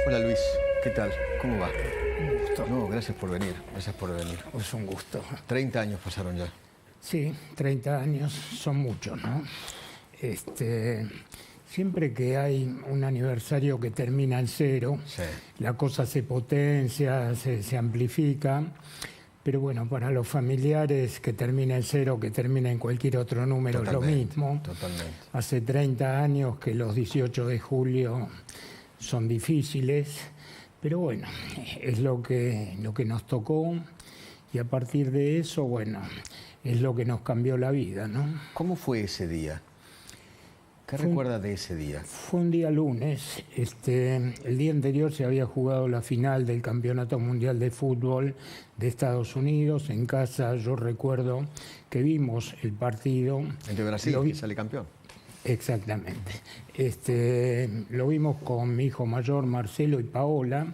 Hola Luis, ¿qué tal? ¿Cómo va? Un gusto. No, gracias por venir, gracias por venir. Es un gusto. 30 años pasaron ya. Sí, 30 años son muchos, ¿no? Siempre que hay un aniversario que termina en cero, Sí. la cosa se potencia, se amplifica. Pero bueno, para los familiares que termina en cero, que termina en cualquier otro número, es lo mismo. Totalmente. Hace 30 años que los 18 de julio son difíciles, pero bueno, es lo que nos tocó y a partir de eso, bueno, es lo que nos cambió la vida, ¿no? ¿Cómo fue ese día? ¿Qué recuerda de ese día? Fue un día lunes. El día anterior se había jugado la final del Campeonato Mundial de Fútbol de Estados Unidos. En casa yo recuerdo que vimos el partido. El de Brasil, que sale campeón. Exactamente. Lo vimos con mi hijo mayor, Marcelo, y Paola.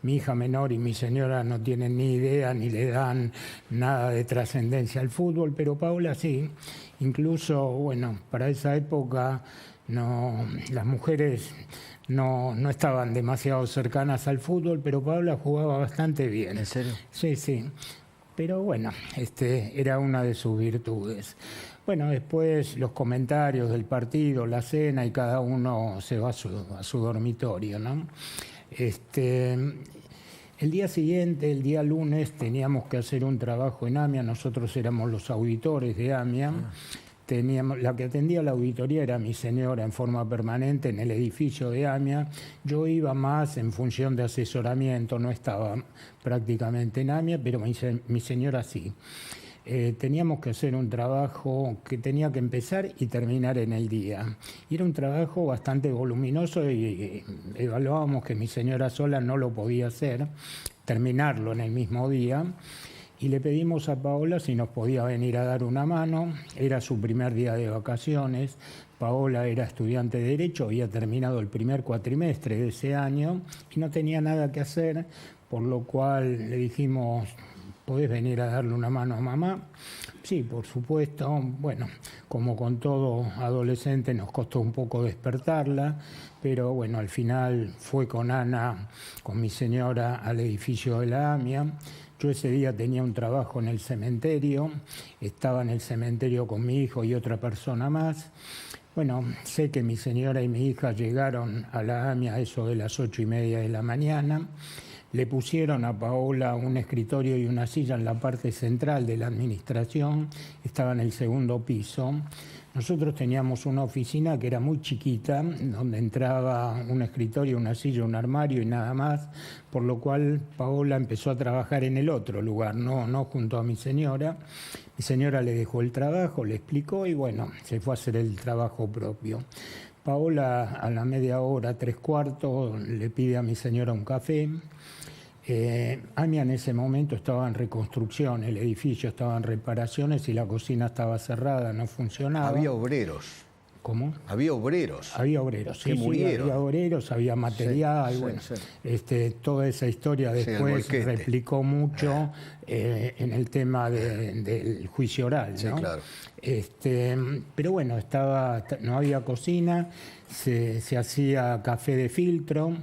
Mi hija menor y mi señora no tienen ni idea ni le dan nada de trascendencia al fútbol, pero Paola sí. Incluso, bueno, para esa época las mujeres no estaban demasiado cercanas al fútbol, pero Paola jugaba bastante bien. ¿En serio? Sí, sí. Pero bueno, era una de sus virtudes. Bueno, después los comentarios del partido, la cena y cada uno se va a su dormitorio, ¿no? El día siguiente, el día lunes, teníamos que hacer un trabajo en AMIA. Nosotros éramos los auditores de AMIA. La que atendía la auditoría era mi señora en forma permanente en el edificio de AMIA. Yo iba más en función de asesoramiento, no estaba prácticamente en AMIA, pero mi señora sí. Teníamos que hacer un trabajo que tenía que empezar y terminar en el día. Y era un trabajo bastante voluminoso y evaluábamos que mi señora sola no lo podía hacer, terminarlo en el mismo día. Y le pedimos a Paola si nos podía venir a dar una mano. Era su primer día de vacaciones. Paola era estudiante de Derecho, había terminado el primer cuatrimestre de ese año y no tenía nada que hacer, por lo cual le dijimos: ¿podés venir a darle una mano a mamá? Sí, por supuesto. Bueno, como con todo adolescente nos costó un poco despertarla, pero bueno, al final fue con Ana, con mi señora, al edificio de la AMIA. Yo ese día tenía un trabajo en el cementerio, estaba en el cementerio con mi hijo y otra persona más. Bueno, sé que mi señora y mi hija llegaron a la AMIA a eso de las 8:30 de la mañana. Le pusieron a Paola un escritorio y una silla en la parte central de la administración, estaba en el segundo piso. Nosotros teníamos una oficina que era muy chiquita, donde entraba un escritorio, una silla, un armario y nada más, por lo cual Paola empezó a trabajar en el otro lugar, no junto a mi señora. Mi señora le dejó el trabajo, le explicó y bueno, se fue a hacer el trabajo propio. Paola a la media hora, 3/4, le pide a mi señora un café. AMIA en ese momento estaba en reconstrucción, el edificio estaba en reparaciones y la cocina estaba cerrada, no funcionaba. Había obreros. ¿Cómo? Había obreros. Había obreros, sí, que murieron. Sí, había obreros, había material, sí, bueno, sí. Toda esa historia después replicó mucho en el tema del juicio oral, ¿no? Sí, claro. Pero bueno, no había cocina, se hacía café de filtro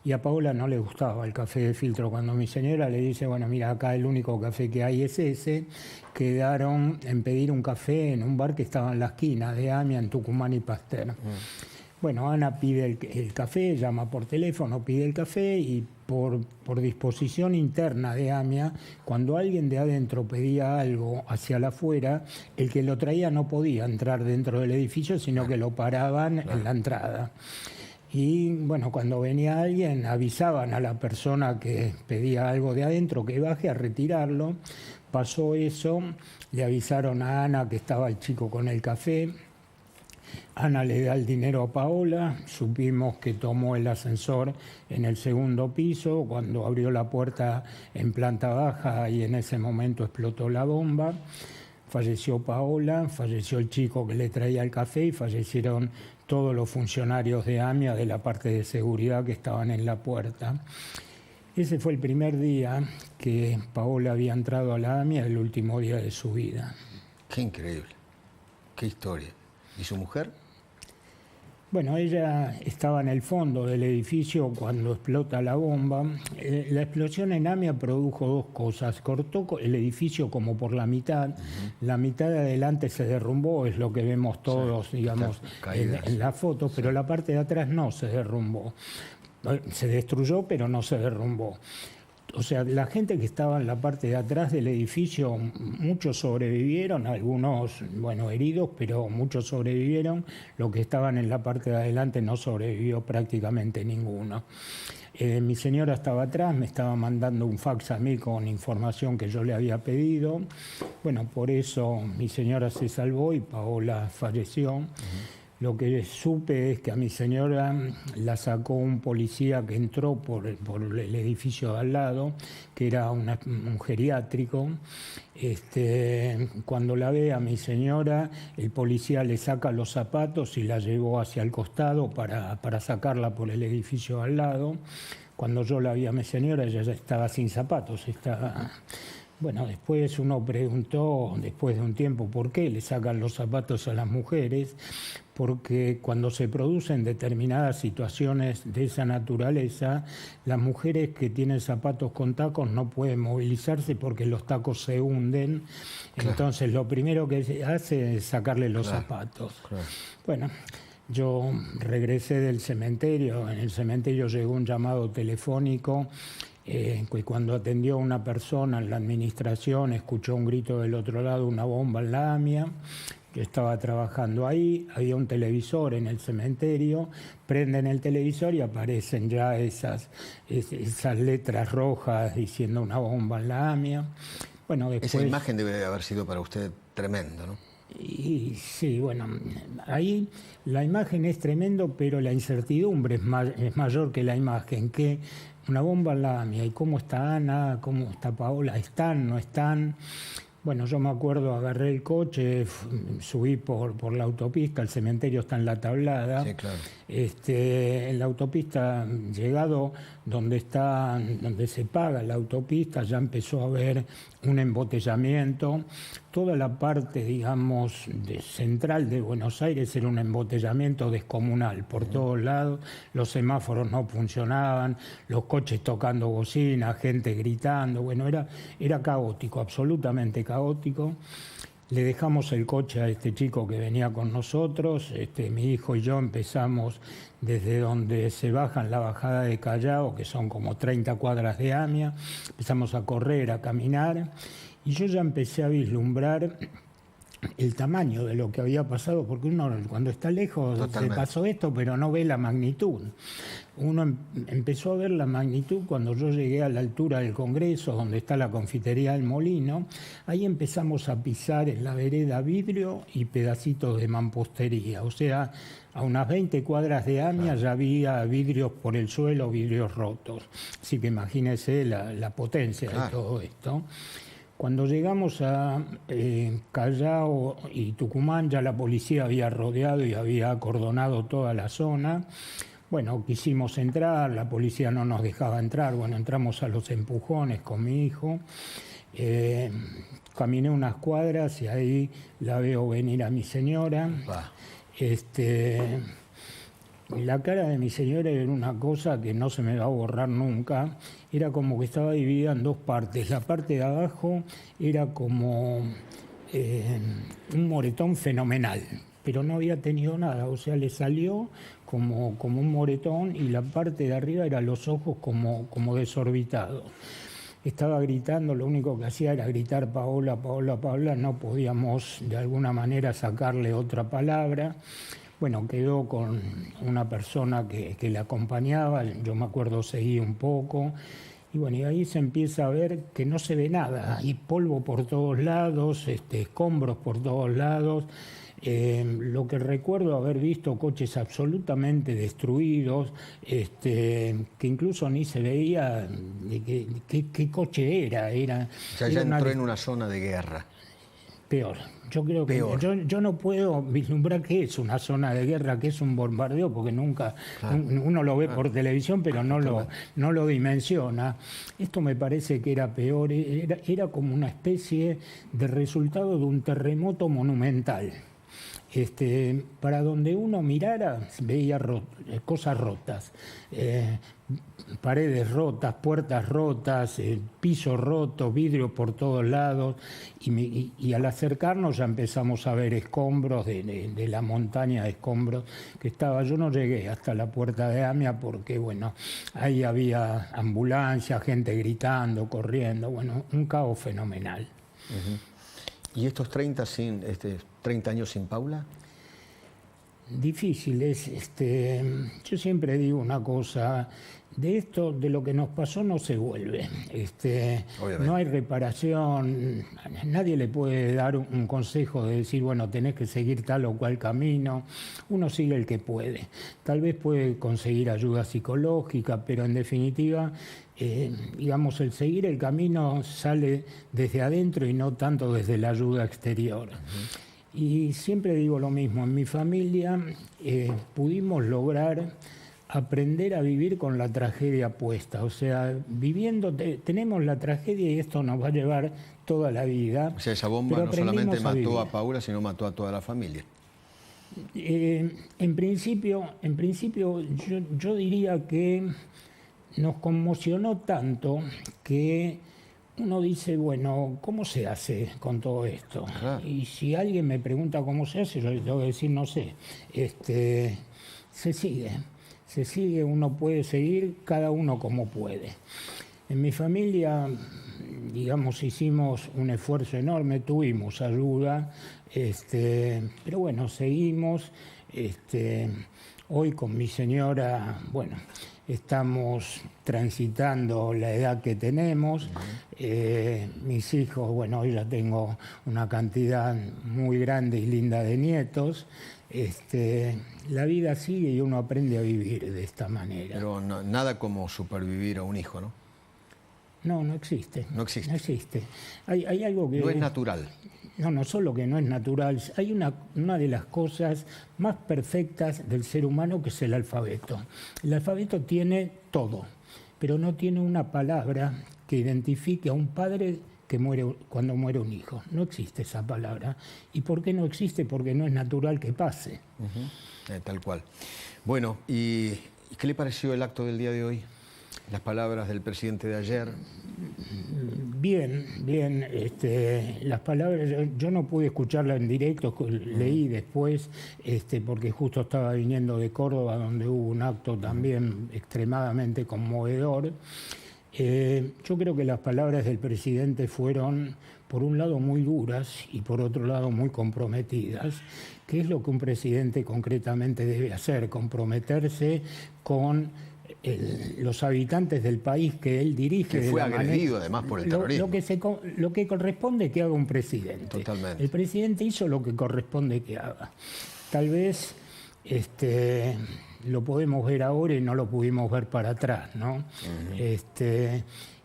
y a Paola no le gustaba el café de filtro. Cuando mi señora le dice: bueno, mira, acá el único café que hay es ese, quedaron en pedir un café en un bar que estaba en la esquina de AMIA, en Tucumán y Pasteur. Bueno, Ana pide el café, llama por teléfono, pide el café y por disposición interna de AMIA, cuando alguien de adentro pedía algo hacia la afuera, el que lo traía no podía entrar dentro del edificio, sino que lo paraban en la entrada. Y bueno, cuando venía alguien avisaban a la persona que pedía algo de adentro que baje a retirarlo. Pasó eso, le avisaron a Ana que estaba el chico con el café. Ana le da el dinero a Paola, supimos que tomó el ascensor en el segundo piso, cuando abrió la puerta en planta baja y en ese momento explotó la bomba. Falleció Paola, falleció el chico que le traía el café y fallecieron todos los funcionarios de AMIA de la parte de seguridad que estaban en la puerta. Ese fue el primer día que Paola había entrado a la AMIA, el último día de su vida. Qué increíble, qué historia. ¿Y su mujer? Bueno, ella estaba en el fondo del edificio cuando explota la bomba. La explosión en Amia produjo dos cosas. Cortó el edificio como por la mitad. La mitad de adelante se derrumbó, es lo que vemos todos, digamos, en las fotos, pero la parte de atrás no se derrumbó. Se destruyó, pero no se derrumbó. O sea, la gente que estaba en la parte de atrás del edificio, muchos sobrevivieron, algunos, bueno, heridos, pero muchos sobrevivieron. Los que estaban en la parte de adelante no sobrevivió prácticamente ninguno. Mi señora estaba atrás, me estaba mandando un fax a mí con información que yo le había pedido. Bueno, por eso mi señora se salvó y Paola falleció. Lo que supe es que a mi señora la sacó un policía que entró por el edificio de al lado, que era un geriátrico. Cuando la ve a mi señora, el policía le saca los zapatos y la llevó hacia el costado para sacarla por el edificio de al lado. Cuando yo la vi a mi señora, ella ya estaba sin zapatos, Bueno, después uno preguntó, después de un tiempo, por qué le sacan los zapatos a las mujeres, porque cuando se producen determinadas situaciones de esa naturaleza, las mujeres que tienen zapatos con tacos no pueden movilizarse porque los tacos se hunden. Claro. Entonces lo primero que se hace es sacarle los zapatos. Claro. Bueno, yo regresé del cementerio, en el cementerio llegó un llamado telefónico. Cuando atendió a una persona en la administración, escuchó un grito del otro lado, una bomba en la AMIA. Yo estaba trabajando ahí, había un televisor en el cementerio, prenden el televisor y aparecen ya esas letras rojas diciendo una bomba en la AMIA. Bueno, después, esa imagen debe haber sido para usted tremendo, ¿no? Y sí, bueno, ahí la imagen es tremendo, pero la incertidumbre es mayor que la imagen, que una bomba en la AMIA, y cómo está Ana, cómo está Paola, ¿están, no están? Bueno, yo me acuerdo, agarré el coche, subí por la autopista, el cementerio está en La Tablada. Sí, claro. En la autopista, llegado donde se paga la autopista, ya empezó a haber un embotellamiento. Toda la parte, digamos, central de Buenos Aires era un embotellamiento descomunal por todos lados. Los semáforos no funcionaban, los coches tocando bocina, gente gritando. Bueno, era caótico, absolutamente caótico. Le dejamos el coche a este chico que venía con nosotros. Mi hijo y yo empezamos desde donde se bajan la bajada de Callao, que son como 30 cuadras de AMIA. Empezamos a correr, a caminar, y yo ya empecé a vislumbrar el tamaño de lo que había pasado, porque uno cuando está lejos se pasó esto, pero no ve la magnitud. Uno empezó a ver la magnitud cuando yo llegué a la altura del Congreso, donde está la confitería del Molino. Ahí empezamos a pisar en la vereda vidrio y pedacitos de mampostería. O sea, a unas 20 cuadras de AMIA ya había vidrios por el suelo, vidrios rotos. Así que imagínese la potencia de todo esto. Cuando llegamos a Callao y Tucumán, ya la policía había rodeado y había acordonado toda la zona. Bueno, quisimos entrar, la policía no nos dejaba entrar. Bueno, entramos a los empujones con mi hijo. Caminé unas cuadras y ahí la veo venir a mi señora. La cara de mi señora era una cosa que no se me va a borrar nunca. Era como que estaba dividida en dos partes. La parte de abajo era como un moretón fenomenal, pero no había tenido nada. O sea, le salió como un moretón, y la parte de arriba eran los ojos como desorbitados. Estaba gritando, lo único que hacía era gritar Paola, Paola, Paola. No podíamos de alguna manera sacarle otra palabra. Bueno, quedó con una persona que le acompañaba, yo me acuerdo, seguí un poco, y bueno, y ahí se empieza a ver que no se ve nada, hay polvo por todos lados, escombros por todos lados. Lo que recuerdo haber visto, coches absolutamente destruidos, que incluso ni se veía qué coche era. O sea, ya entró en una zona de guerra. Peor. Yo creo que yo no puedo vislumbrar qué es una zona de guerra, qué es un bombardeo, porque nunca uno lo ve por televisión, pero no lo dimensiona. Esto me parece que era peor, era como una especie de resultado de un terremoto monumental. Para donde uno mirara veía cosas rotas, paredes rotas, puertas rotas, piso roto, vidrio por todos lados, y al acercarnos ya empezamos a ver escombros de la montaña de escombros que estaba. Yo no llegué hasta la puerta de AMIA porque, bueno, ahí había ambulancia, gente gritando, corriendo, bueno, un caos fenomenal. ¿Y estos 30 años sin Paula? Difíciles. Yo siempre digo una cosa, de lo que nos pasó no se vuelve. No hay reparación, nadie le puede dar un consejo de decir, bueno, tenés que seguir tal o cual camino. Uno sigue el que puede. Tal vez puede conseguir ayuda psicológica, pero en definitiva, digamos, el seguir el camino sale desde adentro y no tanto desde la ayuda exterior. Y siempre digo lo mismo, en mi familia pudimos lograr aprender a vivir con la tragedia puesta, o sea, tenemos la tragedia y esto nos va a llevar toda la vida. O sea, esa bomba no solamente mató a Paula, sino mató a toda la familia. En principio yo diría que nos conmocionó tanto que uno dice, bueno, ¿cómo se hace con todo esto? Claro. Y si alguien me pregunta cómo se hace, yo le tengo que decir, no sé. Se sigue, uno puede seguir, cada uno como puede. En mi familia, digamos, hicimos un esfuerzo enorme, tuvimos ayuda, pero bueno, seguimos. Hoy con mi señora, bueno, estamos transitando la edad que tenemos. Mis hijos, bueno, hoy ya tengo una cantidad muy grande y linda de nietos. La vida sigue y uno aprende a vivir de esta manera. Pero nada como supervivir a un hijo, ¿no? No existe. No existe. No existe. Hay algo que... No es natural. No solo que no es natural, hay una de las cosas más perfectas del ser humano que es el alfabeto. El alfabeto tiene todo, pero no tiene una palabra que identifique a un padre que muere cuando muere un hijo. No existe esa palabra. ¿Y por qué no existe? Porque no es natural que pase. Tal cual. Bueno, ¿y qué le pareció el acto del día de hoy? Las palabras del presidente de ayer. Bien. Las palabras, yo no pude escucharlas en directo, leí después, porque justo estaba viniendo de Córdoba, donde hubo un acto también extremadamente conmovedor. Yo creo que las palabras del presidente fueron, por un lado, muy duras y por otro lado, muy comprometidas. ¿Qué es lo que un presidente concretamente debe hacer? Comprometerse con los habitantes del país que él dirige. Que fue agredido además por el terrorismo. Lo que corresponde que haga un presidente. Totalmente. El presidente hizo lo que corresponde que haga. Tal vez lo podemos ver ahora y no lo pudimos ver para atrás, ¿no?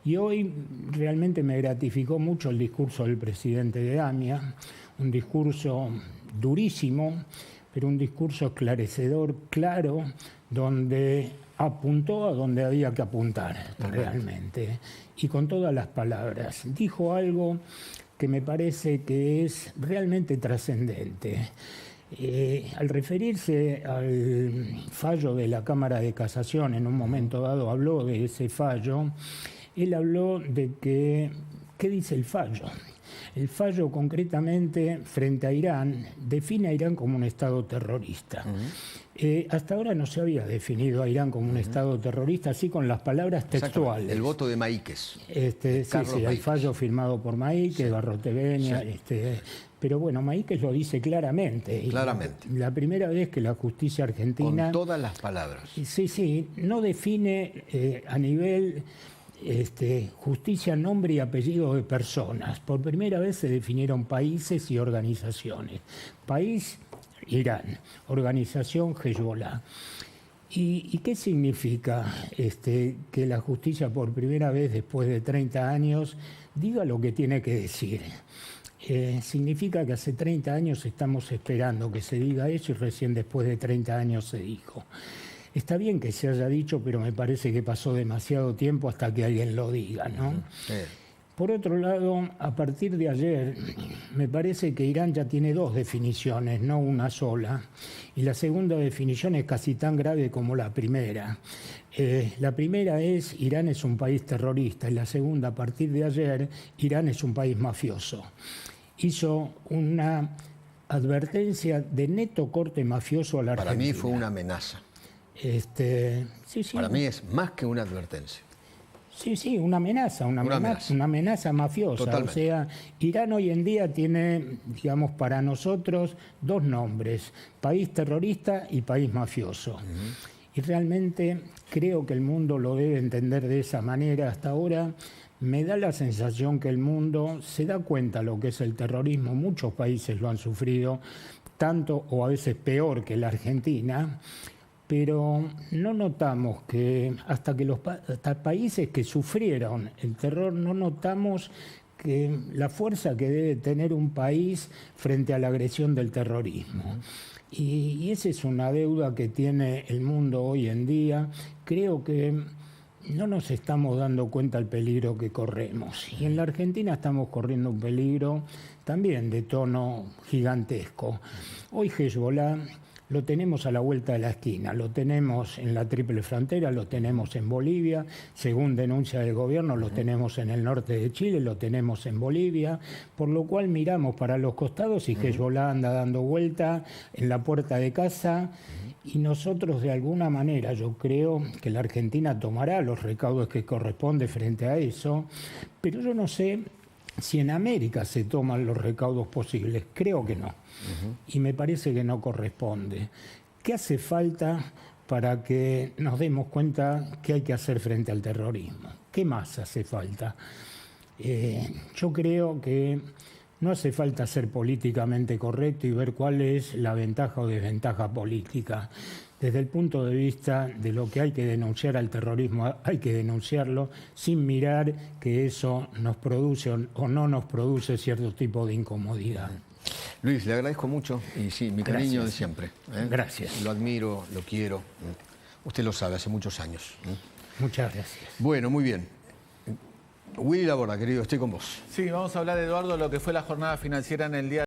Y hoy realmente me gratificó mucho el discurso del presidente de AMIA, un discurso durísimo, pero un discurso esclarecedor, claro, donde apuntó a donde había que apuntar realmente, y con todas las palabras. Dijo algo que me parece que es realmente trascendente. Al referirse al fallo de la Cámara de Casación, en un momento dado habló de ese fallo, él habló de que, ¿qué dice el fallo? El fallo concretamente frente a Irán define a Irán como un Estado terrorista. Hasta ahora no se había definido a Irán como un Estado terrorista, así con las palabras textuales. El voto de Maíquez. Sí, el fallo firmado por Maíquez, Barroteveña, pero bueno, Maíquez lo dice claramente. Claramente. La primera vez que la justicia argentina... Con todas las palabras. Sí, no define a nivel... justicia, nombre y apellido de personas. Por primera vez se definieron países y organizaciones. País, Irán. Organización, Hezbollah. ¿Y qué significa que la justicia por primera vez después de 30 años diga lo que tiene que decir? Significa que hace 30 años estamos esperando que se diga eso y recién después de 30 años se dijo. Está bien que se haya dicho, pero me parece que pasó demasiado tiempo hasta que alguien lo diga, ¿no? Por otro lado, a partir de ayer, me parece que Irán ya tiene dos definiciones, no una sola. Y la segunda definición es casi tan grave como la primera. La primera es, Irán es un país terrorista, y la segunda, a partir de ayer, Irán es un país mafioso. Hizo una advertencia de neto corte mafioso a la Argentina. Para mí fue una amenaza. Sí. Para mí es más que una advertencia. Sí, una amenaza mafiosa. Totalmente. O sea, Irán hoy en día tiene, digamos, para nosotros dos nombres, país terrorista y país mafioso. Y realmente creo que el mundo lo debe entender de esa manera. Hasta ahora me da la sensación que el mundo se da cuenta de lo que es el terrorismo. Muchos países lo han sufrido, tanto o a veces peor que la Argentina. Pero no notamos que hasta países que sufrieron el terror, no notamos que la fuerza que debe tener un país frente a la agresión del terrorismo. Y esa es una deuda que tiene el mundo hoy en día. Creo que no nos estamos dando cuenta del peligro que corremos. Y en la Argentina estamos corriendo un peligro también de tono gigantesco. Hoy Hezbollah lo tenemos a la vuelta de la esquina, lo tenemos en la triple frontera, lo tenemos en Bolivia, según denuncia del gobierno, lo tenemos en el norte de Chile, lo tenemos en Bolivia, por lo cual miramos para los costados y Hezbollah anda dando vuelta en la puerta de casa y nosotros de alguna manera, yo creo que la Argentina tomará los recaudos que corresponde frente a eso, pero yo no sé si en América se toman los recaudos posibles. Creo que no. Y me parece que no corresponde. ¿Qué hace falta para que nos demos cuenta qué hay que hacer frente al terrorismo? ¿Qué más hace falta? Yo creo que no hace falta ser políticamente correcto y ver cuál es la ventaja o desventaja política. Desde el punto de vista de lo que hay que denunciar al terrorismo, hay que denunciarlo sin mirar que eso nos produce o no nos produce cierto tipo de incomodidad. Luis, le agradezco mucho y sí, mi cariño de siempre. Gracias. Lo admiro, lo quiero. Usted lo sabe, hace muchos años. Muchas gracias. Bueno, muy bien. Willy Laborda, querido, estoy con vos. Sí, vamos a hablar, Eduardo, de lo que fue la jornada financiera en el día